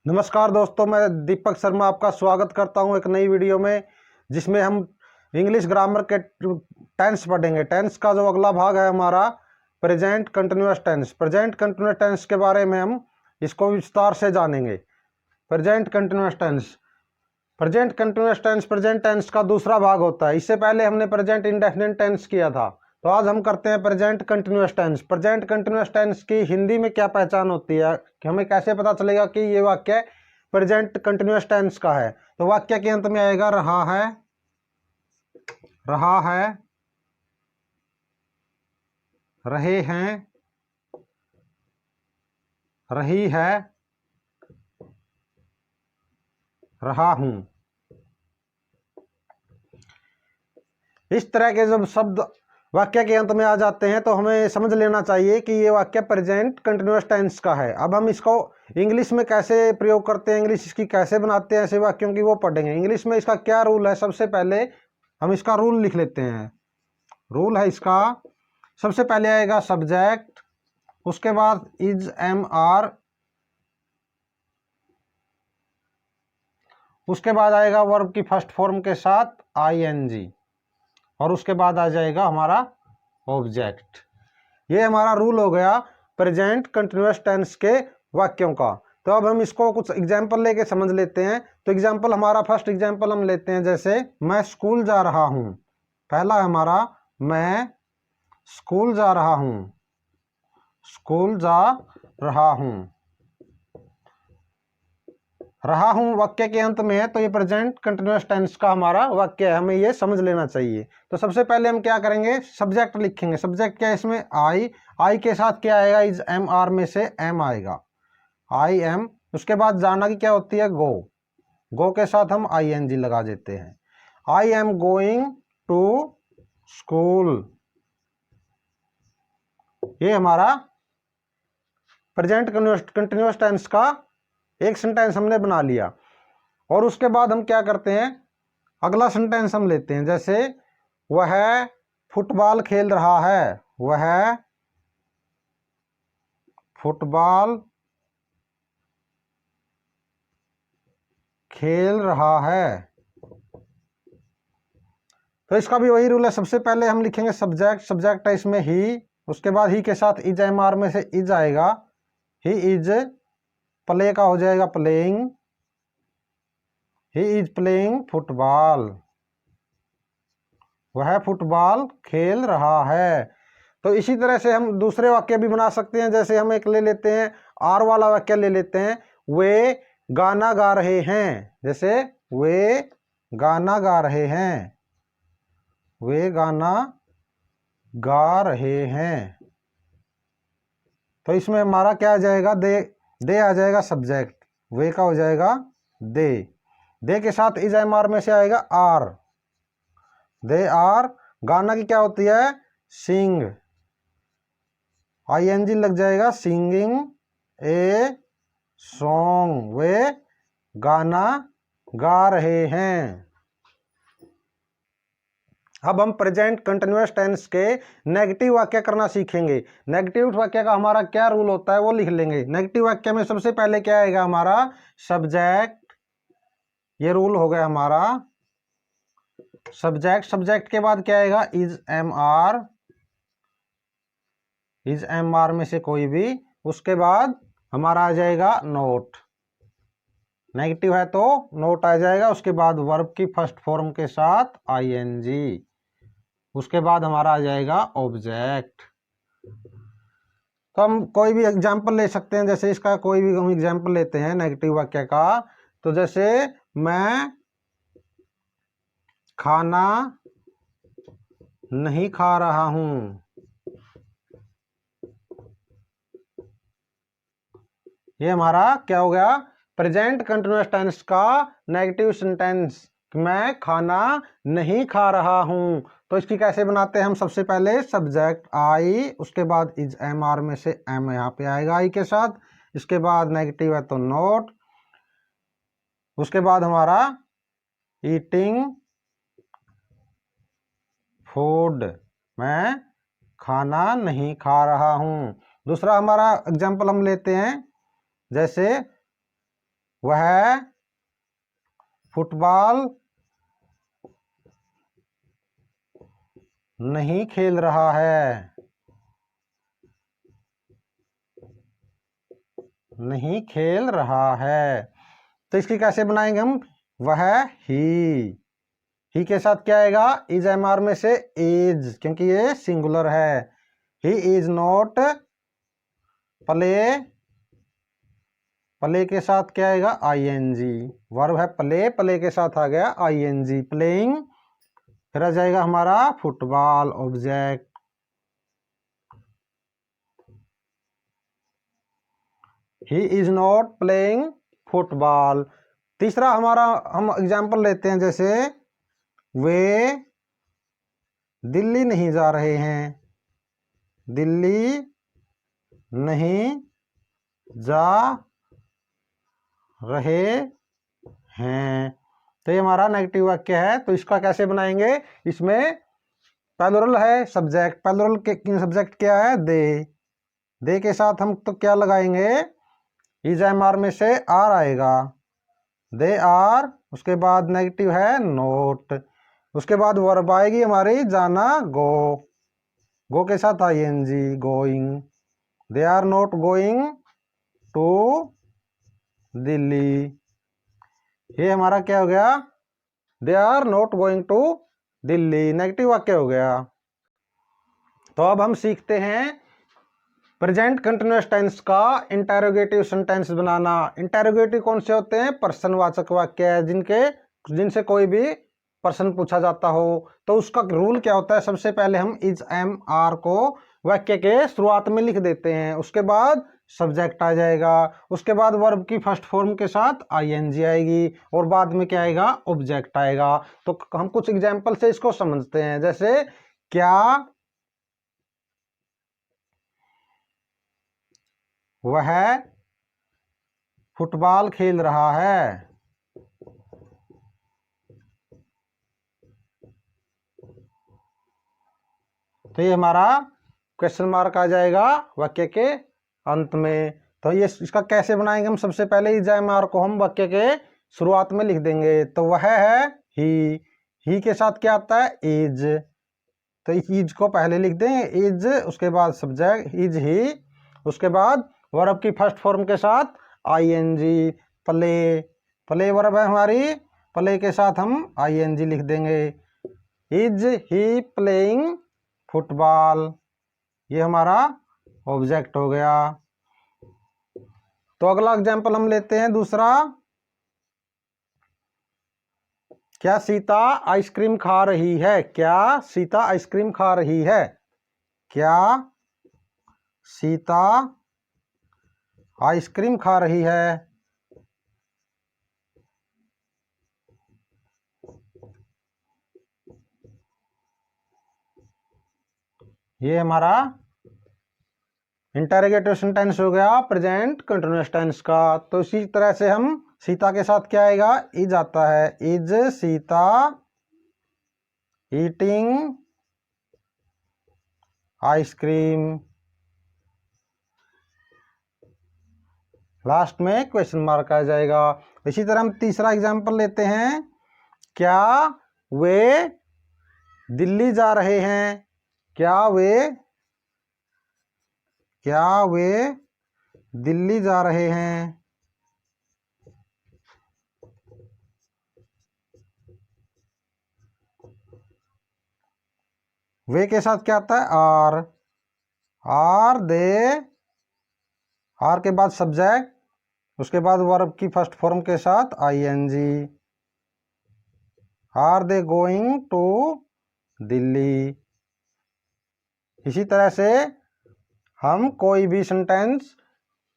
नमस्कार दोस्तों, मैं दीपक शर्मा आपका स्वागत करता हूं एक नई वीडियो में, जिसमें हम इंग्लिश ग्रामर के टेंस पढ़ेंगे। टेंस का जो अगला भाग है हमारा present continuous tense. Present continuous tense के बारे में हम इसको विस्तार से जानेंगे। Present continuous tense, present continuous tense present tense का दूसरा भाग होता है। इससे पहले हमने प्रेजेंट इंडेफिनिट टेंस किया था, तो आज हम करते हैं present continuous tense. Present continuous टेंस की हिंदी में क्या पहचान होती है, कि हमें कैसे पता चलेगा कि ये वाक्य प्रेजेंट कंटिन्यूअस टेंस का है। तो वाक्य के अंत में आएगा रहा है, रहा है, रहे हैं, रही है, रहा हूं। इस तरह के जब शब्द वाक्य के अंत में आ जाते हैं तो हमें समझ लेना चाहिए कि ये वाक्य प्रेजेंट कंटिन्यूअस टेंस का है। अब हम इसको इंग्लिश में कैसे प्रयोग करते हैं, इंग्लिश इसकी कैसे बनाते हैं ऐसे वाक्यों की, वो पढ़ेंगे। इंग्लिश में इसका क्या रूल है, सबसे पहले हम इसका रूल लिख लेते हैं। रूल है इसका, सबसे पहले आएगा सब्जेक्ट, उसके बाद इज एम आर, उसके बाद आएगा वर्ब की फर्स्ट फॉर्म के साथ आई एन जी, और उसके बाद आ जाएगा हमारा ऑब्जेक्ट। ये हमारा रूल हो गया प्रेजेंट कंटिन्यूअस टेंस के वाक्यों का। तो अब हम इसको कुछ एग्जाम्पल लेके समझ लेते हैं। तो एग्जाम्पल हमारा फर्स्ट एग्जाम्पल हम लेते हैं, जैसे मैं स्कूल जा रहा हूँ। पहला हमारा मैं स्कूल जा रहा हूँ, स्कूल जा रहा हूँ। रहा हूं वाक्य के अंत में है, तो ये प्रेजेंट कंटिन्यूअस टेंस का हमारा वाक्य है, हमें ये समझ लेना चाहिए। तो सबसे पहले हम क्या करेंगे, सब्जेक्ट लिखेंगे। सब्जेक्ट क्या है इसमें, आई। आई के साथ क्या आएगा, इज एम आर में से एम आएगा, आई एम। उसके बाद जाना की क्या होती है, गो। गो के साथ हम आई एन जी लगा देते हैं। I am going to school, ये हमारा प्रेजेंट कंटिन्यूअस टेंस का एक सेंटेंस हमने बना लिया। और उसके बाद हम क्या करते हैं, अगला सेंटेंस हम लेते हैं, जैसे वह फुटबॉल खेल रहा है, वह फुटबॉल खेल रहा है। तो इसका भी वही रूल है, सबसे पहले हम लिखेंगे सब्जेक्ट। सब्जेक्ट है इसमें ही, उसके बाद ही के साथ इज एम आर में से इज आएगा, ही इज। प्ले का हो जाएगा playing, he is playing football, वह फुटबॉल खेल रहा है। तो इसी तरह से हम दूसरे वाक्य भी बना सकते हैं। जैसे हम एक ले लेते हैं, आर वाला वाक्य ले लेते हैं, वे गाना गा रहे हैं। जैसे वे गाना गा रहे हैं, वे गाना गा रहे हैं। तो इसमें हमारा क्या आ जाएगा, दे आ जाएगा सब्जेक्ट, वे का हो जाएगा दे। दे के साथ इज एम आर में से आएगा आर, दे आर। गाना की क्या होती है, सिंग, आई एन जी लग जाएगा, सिंगिंग ए सॉन्ग, वे गाना गा रहे हैं। अब हम प्रेजेंट कंटिन्यूअस टेंस के नेगेटिव वाक्य करना सीखेंगे। नेगेटिव वाक्य का हमारा क्या रूल होता है वो लिख लेंगे। नेगेटिव वाक्य में सबसे पहले क्या आएगा हमारा, सब्जेक्ट, ये रूल हो गया हमारा सब्जेक्ट। सब्जेक्ट के बाद क्या आएगा, is am are, is am are में से कोई भी। उसके बाद हमारा आ जाएगा नोट, नेगेटिव है तो नोट आ जाएगा। उसके बाद वर्ब की फर्स्ट फॉर्म के साथ आई एन जी। उसके बाद हमारा आ जाएगा ऑब्जेक्ट। तो हम कोई भी एग्जाम्पल ले सकते हैं, जैसे इसका कोई भी हम एग्जाम्पल लेते हैं नेगेटिव वाक्य का। तो जैसे मैं खाना नहीं खा रहा हूं, ये हमारा क्या हो गया, प्रेजेंट कंटिन्यूअस टेंस का नेगेटिव सेंटेंस। मैं खाना नहीं खा रहा हूं। तो इसकी कैसे बनाते हैं हम, सबसे पहले सब्जेक्ट आई, उसके बाद इज एम आर में से एम यहाँ पे आएगा आई के साथ। इसके बाद नेगेटिव है तो नोट, उसके बाद हमारा ईटिंग फूड, मैं खाना नहीं खा रहा हूं। दूसरा हमारा एग्जाम्पल हम लेते हैं, जैसे वह फुटबॉल नहीं खेल रहा है, नहीं खेल रहा है। तो इसकी कैसे बनाएंगे हम? वह ही के साथ क्या आएगा? इज एम आर में से इज, क्योंकि ये सिंगुलर है। He is not play, play के साथ क्या आएगा? I N G. वर्ब है प्ले, प्ले के साथ आ गया आई एन जी, प्लेइंग। फिर आ जाएगा हमारा football object. He is not playing football. तीसरा हमारा हम एग्जाम्पल लेते हैं, जैसे वे दिल्ली नहीं जा रहे हैं, दिल्ली नहीं जा रहे हैं। तो ये हमारा नेगेटिव वाक्य है। तो इसका कैसे बनाएंगे? इसमें प्लूरल है, सब्जेक्ट, प्लूरल के सब्जेक्ट क्या है? दे के साथ हम तो क्या लगाएंगे? इज एम आर में से आर आएगा, दे आर। उसके बाद नेगेटिव है नोट। उसके बाद वर्ब आएगी हमारी जाना, गो के साथ I N G, going. They are not going to Delhi. ये हमारा क्या हो गया? They are not going to Delhi, negative वाक्य हो गया। तो अब हम सीखते हैं प्रेजेंट कंटिन्यूअस टेंस का इंटेरोगेटिव सेंटेंस बनाना। इंटेरोगेटिव कौन से होते हैं? प्रश्नवाचक वाक्य है, जिनसे कोई भी प्रश्न पूछा जाता हो। तो उसका रूल क्या होता है? सबसे पहले हम इज एम आर को वाक्य के शुरुआत में लिख देते हैं, उसके बाद सब्जेक्ट आ जाएगा, उसके बाद वर्ब की फर्स्ट फॉर्म के साथ आई एन जी आएगी, और बाद में क्या आएगा? ऑब्जेक्ट आएगा। तो हम कुछ एग्जाम्पल से इसको समझते हैं, जैसे क्या वह फुटबॉल खेल रहा है? तो ये हमारा क्वेश्चन मार्क आ जाएगा वाक्य के अंत में। तो ये इसका कैसे बनाएंगे हम? सबसे पहले इज एम आर को हम वाक्य के शुरुआत में लिख देंगे। तो वह है ही के साथ क्या आता है? इज। तो इज को पहले लिख दें, इज, उसके बाद सब्जेक्ट इज ही, उसके बाद वर्ब की फर्स्ट फॉर्म के साथ I N G, play, play verb है हमारी, प्ले के साथ हम आई एन जी लिख देंगे। इज ही प्लेइंग फुटबॉल, ये हमारा ऑब्जेक्ट हो गया। तो अगला एग्जाम्पल हम लेते हैं दूसरा। क्या सीता आइसक्रीम खा रही है? क्या सीता आइसक्रीम खा रही है? क्या सीता आइसक्रीम खा रही है? ये हमारा इंटेरोगेटिव सेंटेंस हो गया प्रेजेंट कंटिन्यूअस टेंस का। तो इसी तरह से हम सीता के साथ क्या आएगा? इज आता है। Is Sita eating ice cream. Last में क्वेश्चन मार्क आ जाएगा। इसी तरह हम तीसरा एग्जाम्पल लेते हैं। क्या वे दिल्ली जा रहे हैं? क्या वे दिल्ली जा रहे हैं? वे के साथ क्या आता है? आर दे, आर के बाद सब्जेक्ट, उसके बाद वर्ब की फर्स्ट फॉर्म के साथ I N G. Are they going to Delhi. इसी तरह से हम कोई भी सेंटेंस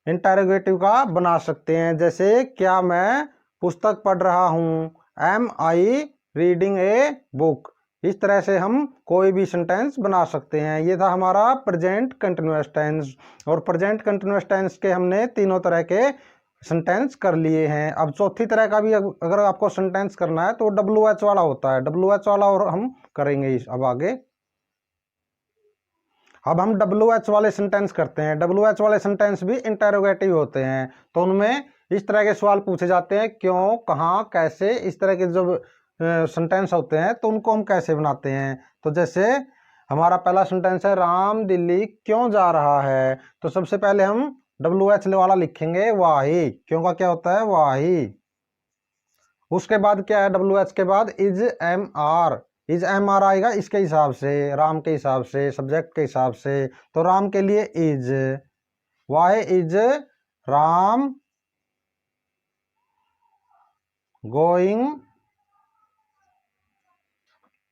इंटेरोगेटिव का बना सकते हैं, जैसे क्या मैं पुस्तक पढ़ रहा हूँ? Am I reading a book. इस तरह से हम कोई भी सेंटेंस बना सकते हैं। ये था हमारा प्रेजेंट कंटिन्यूअस टेंस। और प्रेजेंट कंटिन्यूअस टेंस के हमने तीनों तरह के सेंटेंस कर लिए हैं। अब चौथी तरह का भी अगर आपको सेंटेंस करना है तो डब्ल्यू एच वाला होता है, डब्ल्यू एच वाला और हम करेंगे अब आगे। अब हम डब्ल्यू एच वाले सेंटेंस करते हैं। डब्ल्यू एच वाले सेंटेंस भी इंटेरोगेटिव होते हैं। तो उनमें इस तरह के सवाल पूछे जाते हैं, क्यों, कहाँ, कैसे, इस तरह के जो सेंटेंस होते हैं तो उनको हम कैसे बनाते हैं। तो जैसे हमारा पहला सेंटेंस है, राम दिल्ली क्यों जा रहा है। तो सबसे पहले हम WH वाला लिखेंगे, वाही। क्यों का क्या होता है, वाही। उसके बाद क्या है, WH के बाद इज MR। इज MR आएगा इसके हिसाब से, राम के हिसाब से, सब्जेक्ट के हिसाब से। तो राम के लिए is, why is Ram going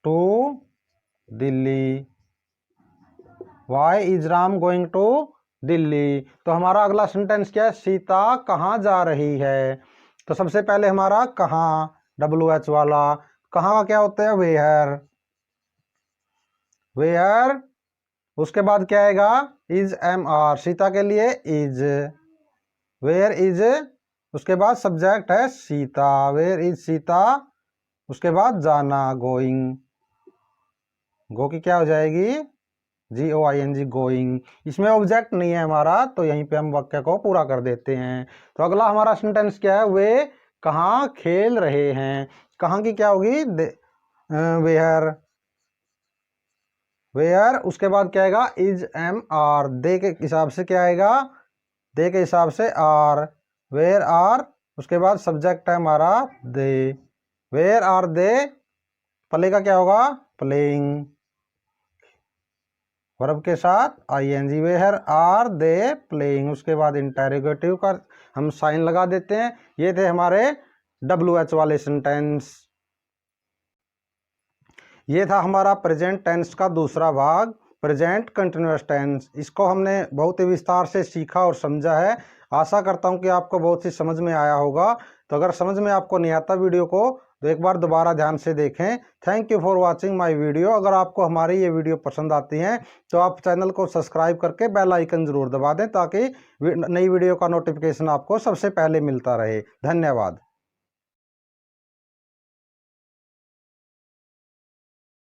to Delhi. Why is Ram going to Delhi. तो हमारा अगला सेंटेंस क्या है, सीता कहाँ जा रही है। तो सबसे पहले हमारा कहाँ, WH वाला। कहाँ का क्या होता है, वेयर। वेयर। उसके बाद क्या आएगा, इज MR, सीता के लिए इज, वेयर इज। उसके बाद सब्जेक्ट है सीता, वेयर इज सीता। उसके बाद जाना, गोइंग। गो की क्या हो जाएगी, GOING, गोइंग। इसमें ऑब्जेक्ट नहीं है हमारा, तो यहीं पे हम वाक्य को पूरा कर देते हैं। तो अगला हमारा सेंटेंस क्या है, वे कहाँ खेल रहे हैं। कहाँ की क्या होगी, वेयर। वेयर। उसके बाद क्या आएगा, इज MR, दे के हिसाब से क्या आएगा, दे के हिसाब से आर, वेयर आर। उसके बाद सब्जेक्ट है हमारा they, where are they. Play का क्या होगा, प्लेइंग, वर्ब के साथ ING, where are they playing. उसके बाद इंटेरोगेटिव का हम साइन लगा देते हैं। ये थे हमारे WH वाले सेंटेंस। ये था हमारा प्रेजेंट टेंस का दूसरा भाग, प्रेजेंट कंटिन्यूअस टेंस। इसको हमने बहुत ही विस्तार से सीखा और समझा है। आशा करता हूँ कि आपको बहुत ही समझ में आया होगा। तो अगर समझ में आपको नहीं आता वीडियो को, तो एक बार दोबारा ध्यान से देखें। Thank you for watching my video. अगर आपको हमारी ये वीडियो पसंद आती हैं तो आप चैनल को सब्सक्राइब करके बेल आइकन ज़रूर दबा दें, ताकि नई वीडियो का नोटिफिकेशन आपको सबसे पहले मिलता रहे। धन्यवाद।